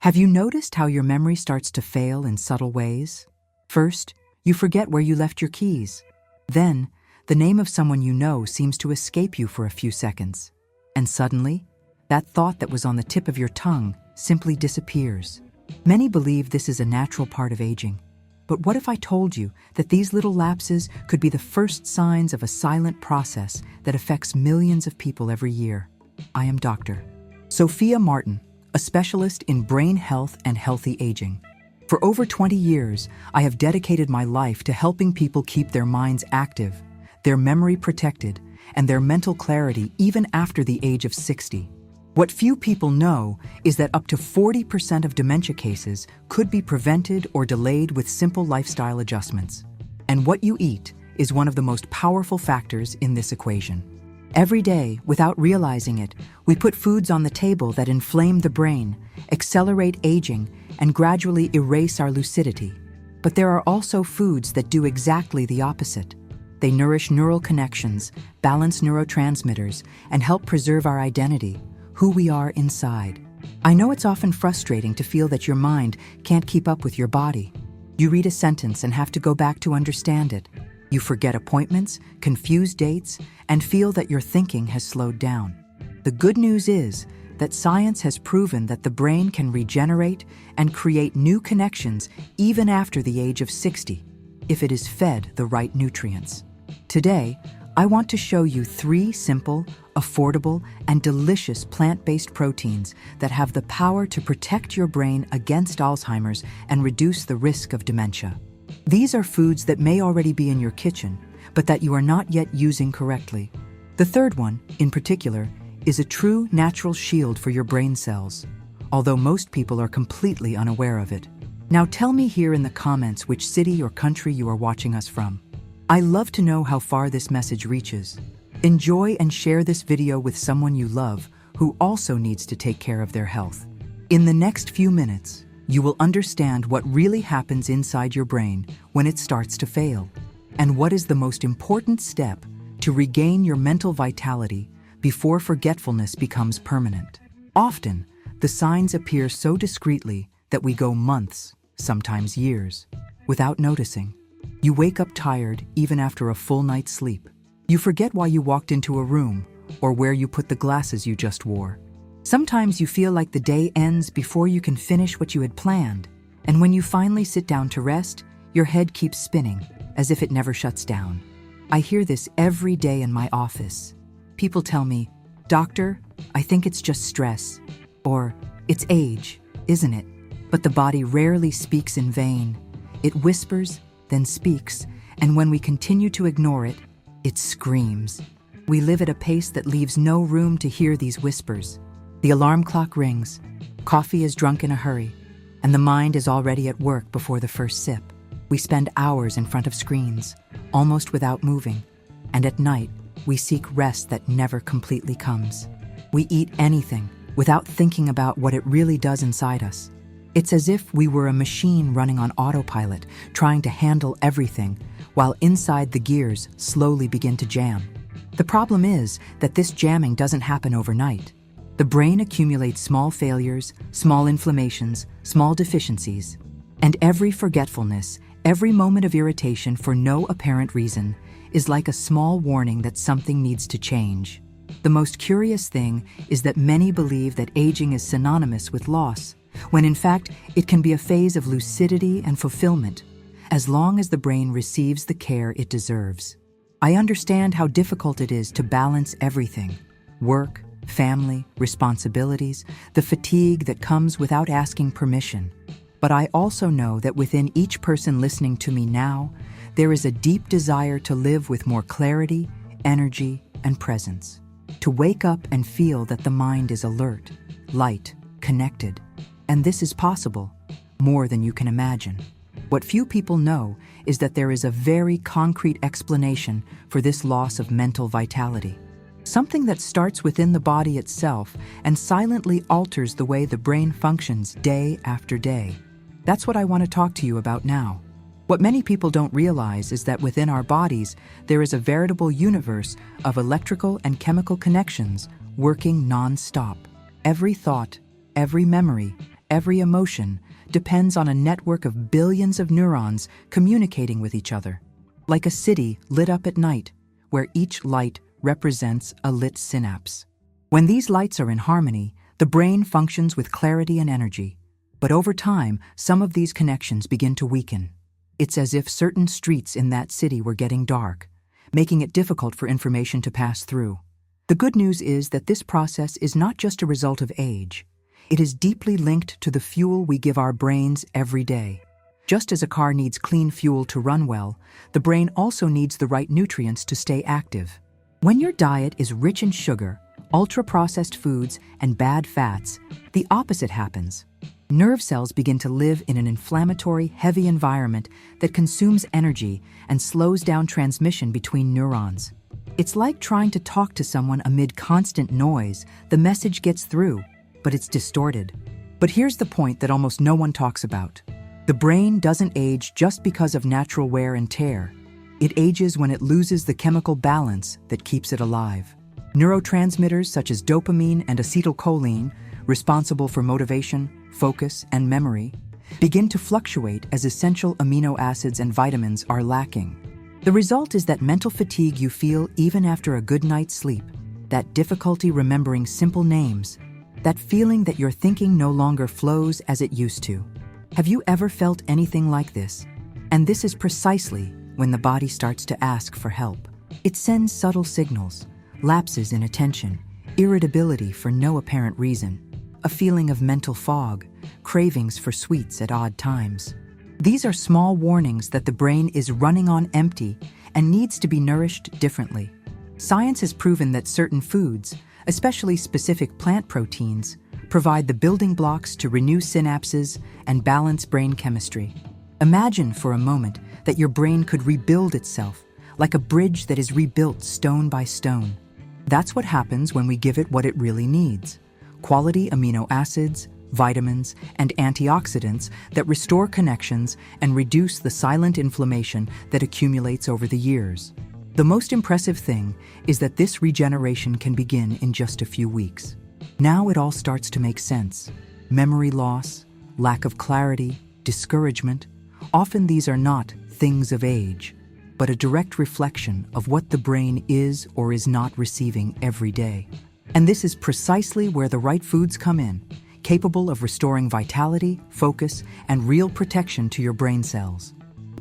Have you noticed how your memory starts to fail in subtle ways? First, you forget where you left your keys. Then, the name of someone you know seems to escape you for a few seconds. And suddenly, that thought that was on the tip of your tongue simply disappears. Many believe this is a natural part of aging. But what if I told you that these little lapses could be the first signs of a silent process that affects millions of people every year? I am Dr. Soffia Martin, a specialist in brain health and healthy aging. For over 20 years, I have dedicated my life to helping people keep their minds active, their memory protected, and their mental clarity even after the age of 60. What few people know is that up to 40% of dementia cases could be prevented or delayed with simple lifestyle adjustments. And what you eat is one of the most powerful factors in this equation. Every day, without realizing it, we put foods on the table that inflame the brain, accelerate aging, and gradually erase our lucidity. But there are also foods that do exactly the opposite. They nourish neural connections, balance neurotransmitters, and help preserve our identity, who we are inside. I know it's often frustrating to feel that your mind can't keep up with your body. You read a sentence and have to go back to understand it. You forget appointments, confuse dates, and feel that your thinking has slowed down. The good news is that science has proven that the brain can regenerate and create new connections even after the age of 60, if it is fed the right nutrients. Today, I want to show you 3 simple, affordable, and delicious plant-based proteins that have the power to protect your brain against Alzheimer's and reduce the risk of dementia. These are foods that may already be in your kitchen, but that you are not yet using correctly. The third one, in particular, is a true natural shield for your brain cells, although most people are completely unaware of it. Now tell me here in the comments which city or country you are watching us from. I love to know how far this message reaches. Enjoy and share this video with someone you love who also needs to take care of their health. In the next few minutes, you will understand what really happens inside your brain when it starts to fail, and what is the most important step to regain your mental vitality before forgetfulness becomes permanent. Often, the signs appear so discreetly that we go months, sometimes years, without noticing. You wake up tired even after a full night's sleep. You forget why you walked into a room or where you put the glasses you just wore. Sometimes you feel like the day ends before you can finish what you had planned. And when you finally sit down to rest, your head keeps spinning as if it never shuts down. I hear this every day in my office. People tell me, "Doctor, I think it's just stress," or "It's age, isn't it?" But the body rarely speaks in vain. It whispers, then speaks, and when we continue to ignore it, it screams. We live at a pace that leaves no room to hear these whispers. The alarm clock rings, coffee is drunk in a hurry, and the mind is already at work before the first sip. We spend hours in front of screens, almost without moving, and at night, we seek rest that never completely comes. We eat anything without thinking about what it really does inside us. It's as if we were a machine running on autopilot, trying to handle everything, while inside the gears slowly begin to jam. The problem is that this jamming doesn't happen overnight. The brain accumulates small failures, small inflammations, small deficiencies, and every forgetfulness, every moment of irritation for no apparent reason, is like a small warning that something needs to change. The most curious thing is that many believe that aging is synonymous with loss, when in fact it can be a phase of lucidity and fulfillment, as long as the brain receives the care it deserves. I understand how difficult it is to balance everything: work, family, responsibilities, the fatigue that comes without asking permission. But I also know that within each person listening to me now, there is a deep desire to live with more clarity, energy, and presence. To wake up and feel that the mind is alert, light, connected. And this is possible, more than you can imagine. What few people know is that there is a very concrete explanation for this loss of mental vitality. Something that starts within the body itself and silently alters the way the brain functions day after day. That's what I want to talk to you about now. What many people don't realize is that within our bodies, there is a veritable universe of electrical and chemical connections working non-stop. Every thought, every memory, every emotion depends on a network of billions of neurons communicating with each other, like a city lit up at night, where each light represents a lit synapse. When these lights are in harmony, the brain functions with clarity and energy. But over time, some of these connections begin to weaken. It's as if certain streets in that city were getting dark, making it difficult for information to pass through. The good news is that this process is not just a result of age. It is deeply linked to the fuel we give our brains every day. Just as a car needs clean fuel to run well, the brain also needs the right nutrients to stay active. When your diet is rich in sugar, ultra-processed foods, and bad fats, the opposite happens. Nerve cells begin to live in an inflammatory, heavy environment that consumes energy and slows down transmission between neurons. It's like trying to talk to someone amid constant noise. The message gets through, but it's distorted. But here's the point that almost no one talks about. The brain doesn't age just because of natural wear and tear. It ages when it loses the chemical balance that keeps it alive. Neurotransmitters such as dopamine and acetylcholine, responsible for motivation, focus, and memory, begin to fluctuate as essential amino acids and vitamins are lacking. The result is that mental fatigue you feel even after a good night's sleep, that difficulty remembering simple names, that feeling that your thinking no longer flows as it used to. Have you ever felt anything like this? And this is precisely when the body starts to ask for help. It sends subtle signals, lapses in attention, irritability for no apparent reason, a feeling of mental fog, cravings for sweets at odd times. These are small warnings that the brain is running on empty and needs to be nourished differently. Science has proven that certain foods, especially specific plant proteins, provide the building blocks to renew synapses and balance brain chemistry. Imagine for a moment that your brain could rebuild itself, like a bridge that is rebuilt stone by stone. That's what happens when we give it what it really needs: quality amino acids, vitamins, and antioxidants that restore connections and reduce the silent inflammation that accumulates over the years. The most impressive thing is that this regeneration can begin in just a few weeks. Now it all starts to make sense. Memory loss, lack of clarity, discouragement, often these are not things of age, but a direct reflection of what the brain is or is not receiving every day. And this is precisely where the right foods come in, capable of restoring vitality, focus, and real protection to your brain cells.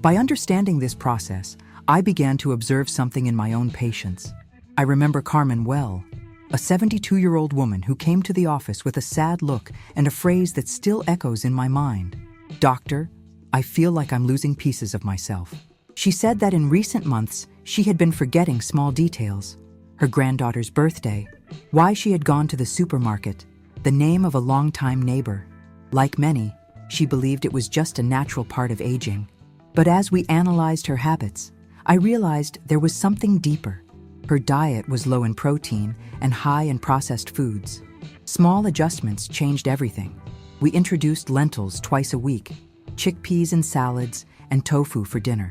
By understanding this process, I began to observe something in my own patients. I remember Carmen well, a 72-year-old woman who came to the office with a sad look and a phrase that still echoes in my mind. "Doctor, I feel like I'm losing pieces of myself." She said that in recent months, she had been forgetting small details: her granddaughter's birthday, why she had gone to the supermarket, the name of a longtime neighbor. Like many, she believed it was just a natural part of aging. But as we analyzed her habits, I realized there was something deeper. Her diet was low in protein and high in processed foods. Small adjustments changed everything. We introduced lentils twice a week, chickpeas in salads, and tofu for dinner.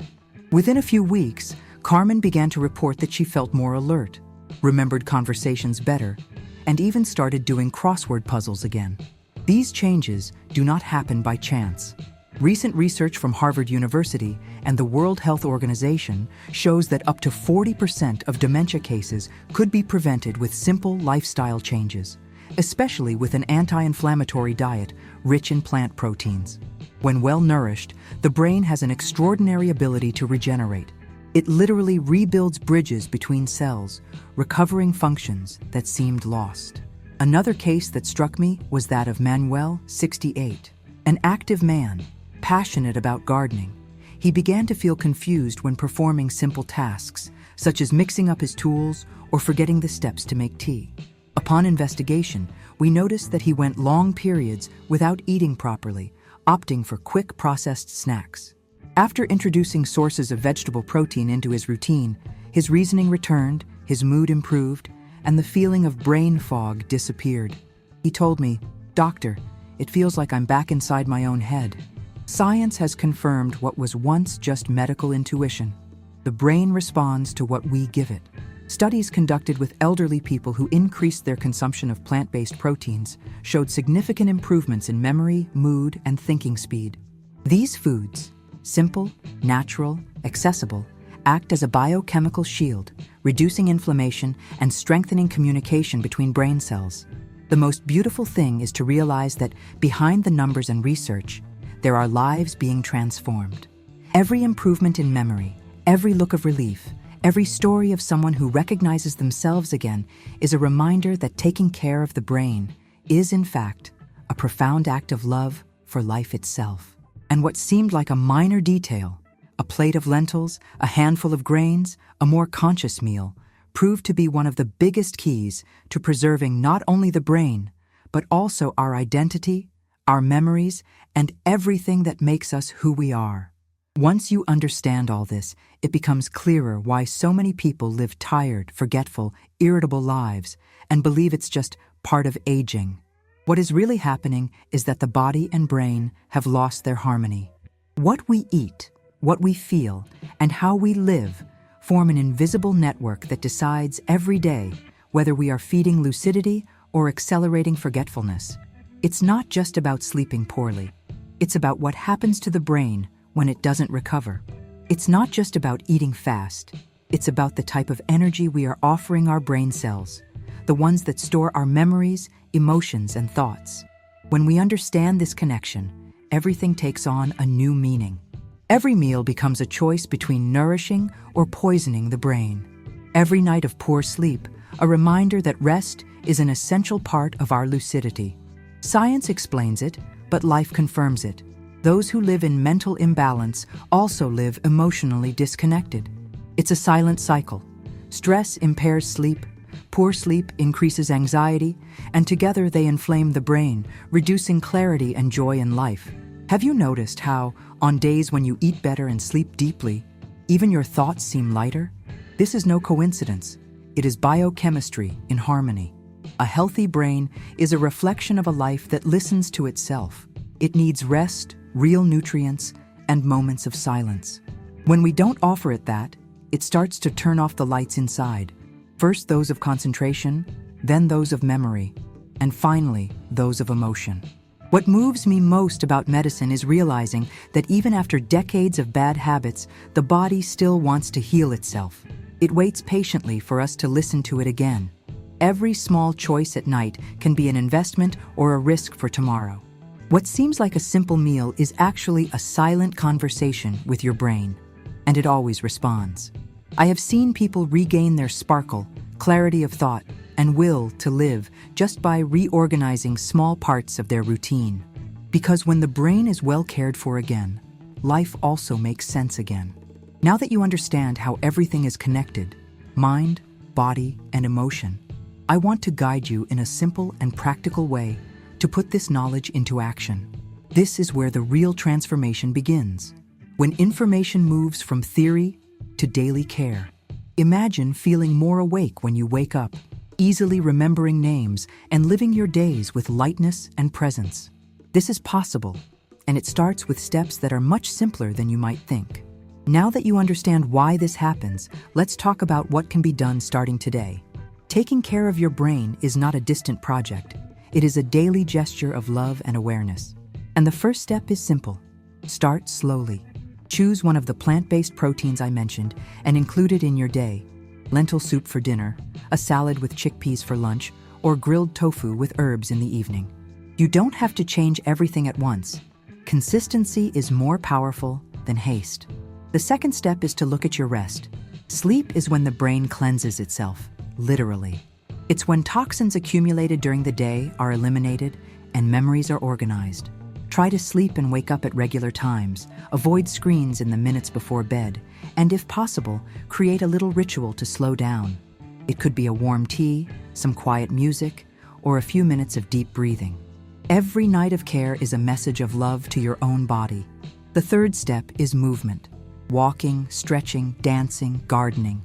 Within a few weeks, Carmen began to report that she felt more alert, remembered conversations better, and even started doing crossword puzzles again. These changes do not happen by chance. Recent research from Harvard University and the World Health Organization shows that up to 40% of dementia cases could be prevented with simple lifestyle changes, especially with an anti-inflammatory diet rich in plant proteins. When well nourished, the brain has an extraordinary ability to regenerate. It literally rebuilds bridges between cells, recovering functions that seemed lost. Another case that struck me was that of Manuel, 68, an active man, passionate about gardening. He began to feel confused when performing simple tasks, such as mixing up his tools or forgetting the steps to make tea. Upon investigation, we noticed that he went long periods without eating properly, opting for quick processed snacks. After introducing sources of vegetable protein into his routine, his reasoning returned, his mood improved, and the feeling of brain fog disappeared. He told me, "Doctor, it feels like I'm back inside my own head." Science has confirmed what was once just medical intuition. The brain responds to what we give it. Studies conducted with elderly people who increased their consumption of plant-based proteins showed significant improvements in memory, mood, and thinking speed. These foods, simple, natural, accessible, act as a biochemical shield, reducing inflammation and strengthening communication between brain cells. The most beautiful thing is to realize that behind the numbers and research, there are lives being transformed. Every improvement in memory, every look of relief, every story of someone who recognizes themselves again is a reminder that taking care of the brain is, in fact, a profound act of love for life itself. And what seemed like a minor detail, a plate of lentils, a handful of grains, a more conscious meal, proved to be one of the biggest keys to preserving not only the brain, but also our identity, our memories, and everything that makes us who we are. Once you understand all this, it becomes clearer why so many people live tired, forgetful, irritable lives and believe it's just part of aging. What is really happening is that the body and brain have lost their harmony. What we eat, what we feel, and how we live form an invisible network that decides every day whether we are feeding lucidity or accelerating forgetfulness. It's not just about sleeping poorly. It's about what happens to the brain when it doesn't recover. It's not just about eating fast. It's about the type of energy we are offering our brain cells, the ones that store our memories, emotions, and thoughts. When we understand this connection, everything takes on a new meaning. Every meal becomes a choice between nourishing or poisoning the brain. Every night of poor sleep, a reminder that rest is an essential part of our lucidity. Science explains it, but life confirms it. Those who live in mental imbalance also live emotionally disconnected. It's a silent cycle. Stress impairs sleep, poor sleep increases anxiety, and together they inflame the brain, reducing clarity and joy in life. Have you noticed how, on days when you eat better and sleep deeply, even your thoughts seem lighter? This is no coincidence. It is biochemistry in harmony. A healthy brain is a reflection of a life that listens to itself. It needs rest, real nutrients, and moments of silence. When we don't offer it that, it starts to turn off the lights inside. First those of concentration, then those of memory, and finally those of emotion. What moves me most about medicine is realizing that even after decades of bad habits, the body still wants to heal itself. It waits patiently for us to listen to it again. Every small choice at night can be an investment or a risk for tomorrow. What seems like a simple meal is actually a silent conversation with your brain, and it always responds. I have seen people regain their sparkle, clarity of thought, and will to live just by reorganizing small parts of their routine. Because when the brain is well cared for again, life also makes sense again. Now that you understand how everything is connected, mind, body, and emotion, I want to guide you in a simple and practical way to put this knowledge into action. This is where the real transformation begins. When information moves from theory to daily care. Imagine feeling more awake when you wake up, easily remembering names and living your days with lightness and presence. This is possible, and it starts with steps that are much simpler than you might think. Now that you understand why this happens, let's talk about what can be done starting today. Taking care of your brain is not a distant project. It is a daily gesture of love and awareness. And the first step is simple. Start slowly. Choose one of the plant-based proteins I mentioned and include it in your day. Lentil soup for dinner, a salad with chickpeas for lunch, or grilled tofu with herbs in the evening. You don't have to change everything at once. Consistency is more powerful than haste. The second step is to look at your rest. Sleep is when the brain cleanses itself, literally. It's when toxins accumulated during the day are eliminated and memories are organized. Try to sleep and wake up at regular times, avoid screens in the minutes before bed, and if possible, create a little ritual to slow down. It could be a warm tea, some quiet music, or a few minutes of deep breathing. Every night of care is a message of love to your own body. The third step is movement. Walking, stretching, dancing, gardening.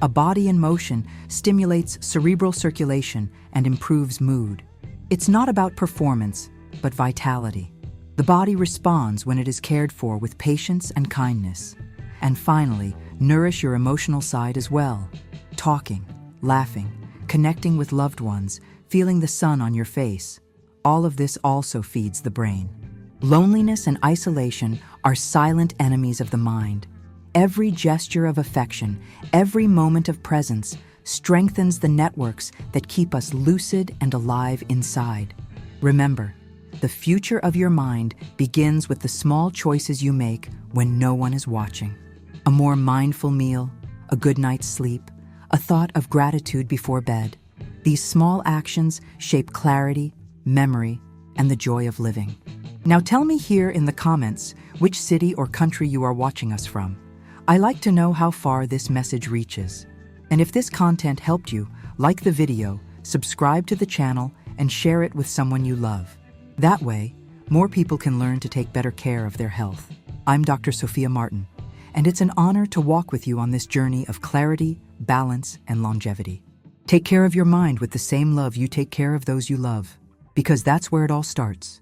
A body in motion stimulates cerebral circulation and improves mood. It's not about performance, but vitality. The body responds when it is cared for with patience and kindness. And finally, nourish your emotional side as well. talking, laughing, connecting with loved ones, feeling the sun on your face. All of this also feeds the brain. Loneliness and isolation are silent enemies of the mind. Every gesture of affection, every moment of presence, strengthens the networks that keep us lucid and alive inside. Remember, the future of your mind begins with the small choices you make when no one is watching. A more mindful meal, a good night's sleep, a thought of gratitude before bed. These small actions shape clarity, memory, and the joy of living. Now tell me here in the comments which city or country you are watching us from. I like to know how far this message reaches. And if this content helped you, like the video, subscribe to the channel, and share it with someone you love. That way, more people can learn to take better care of their health. I'm Dr. Soffia Martin, and it's an honor to walk with you on this journey of clarity, balance, and longevity. Take care of your mind with the same love you take care of those you love, because that's where it all starts.